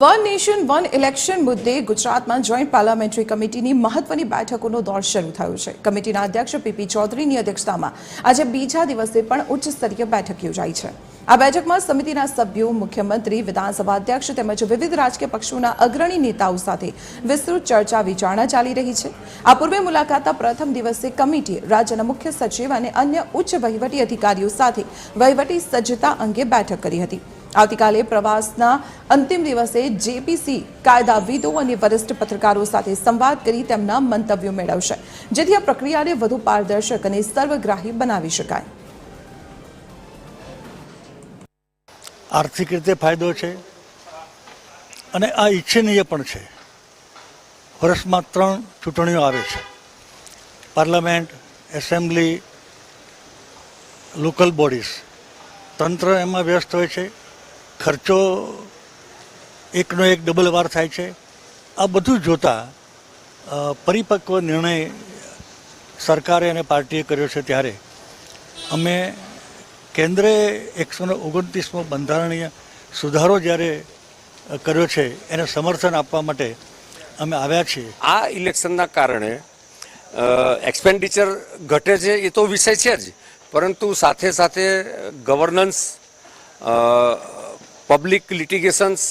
One nation one election મુદ્દે ગુજરાતમાં joint parliamentary કમિટીની મહત્વની બેઠકોનો દોર શરૂ થયો છે। કમિટીના અધ્યક્ષ પીપી ચૌધરીની અધ્યક્ષતામાં આજે બીજા દિવસે પણ ઉચ્ચ સ્તરીય બેઠક યોજાઈ છે। આ બેઠકમાં સમિતિના સભ્યો, મુખ્યમંત્રી, વિધાનસભા અધ્યક્ષ તેમજ વિવિધ રાજકીય પક્ષોના અગ્રણી નેતાઓ સાથે વિસ્તૃત ચર્ચા વિચારણા ચાલી રહી છે। આ પૂર્વે મુલાકાતના પ્રથમ દિવસે કમિટીએ રાજ્યના મુખ્ય સચિવ અને અન્ય ઉચ્ચ વહીવટી અધિકારીઓ સાથે વહીવટી સજ્જતા અંગે બેઠક કરી હતી। આવતીકાલે પ્રવાસના અંતિમ દિવસે જેપીસી કાયદાવિદો અને વરિષ્ઠ પત્રકારો સાથે સંવાદ કરી તેમના મંતવ્યો મેળવશે, જેથી આ પ્રક્રિયાને વધુ પારદર્શક અને સર્વગ્રાહી બનાવી શકાય। આર્થિક રીતે ફાયદો છે અને આ ઈચ્છનીય પણ છે। વર્ષમાં 3 ચૂંટણીઓ આવે છે, પાર્લામેન્ટ, એસેમ્બલી, લોકલ બોડીઝ। તંત્ર એમાં વ્યસ્ત હોય છે, ખર્ચો એકનો એક ડબલ વાર થાય છે। આ બધું જોતા પરિપક્વ નિર્ણય સરકારે અને પાર્ટીએ કર્યો છે। ત્યારે અમે કેન્દ્રે 129મો બંધારણીય સુધારો જ્યારે કર્યો છે એને સમર્થન આપવા માટે અમે આવ્યા છીએ। આ ઇલેક્શનના કારણે એક્સપેન્ડિચર ઘટે છે એ તો વિષય છે જ, પરંતુ સાથે સાથે ગવર્નન્સ, પબ્લિક લિટિગેશન્સ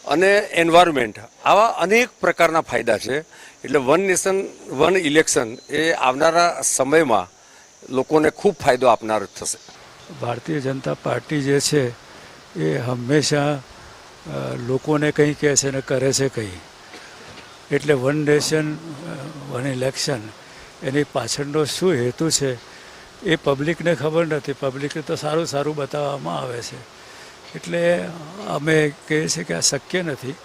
અને એન્વાયરમેન્ટ આવા અનેક પ્રકારના ફાયદા છે। એટલે વન નેશન વન ઇલેક્શન એ આવનારા સમયમાં લોકોને ખૂબ ફાયદો આપનાર થશે। ભારતીય જનતા પાર્ટી જે છે એ હંમેશા લોકોને કંઈ કહે છે ને કરે છે કંઈ। એટલે વન નેશન વન ઇલેક્શન એની પાછળનો શું હેતુ છે એ પબ્લિકને ખબર નથી। પબ્લિકને તો સારું સારું બતાવવામાં આવે છે। એટલે અમે કહીએ છીએ કે આ શક્ય નથી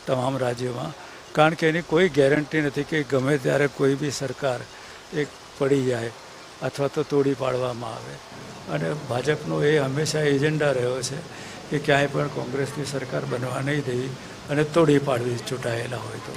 તમામ રાજ્યોમાં, કારણ કે એની કોઈ ગેરંટી નથી કે ગમે ત્યારે કોઈ બી સરકાર એક પડી જાય અથવા તો તોડી પાડવામાં આવે। અને ભાજપનો એ હંમેશા એજન્ડા રહ્યો છે કે ક્યાંય પણ કોંગ્રેસની સરકાર બનવા નહીં દેવી અને તોડી પાડવી ચૂંટાયેલા હોય તો।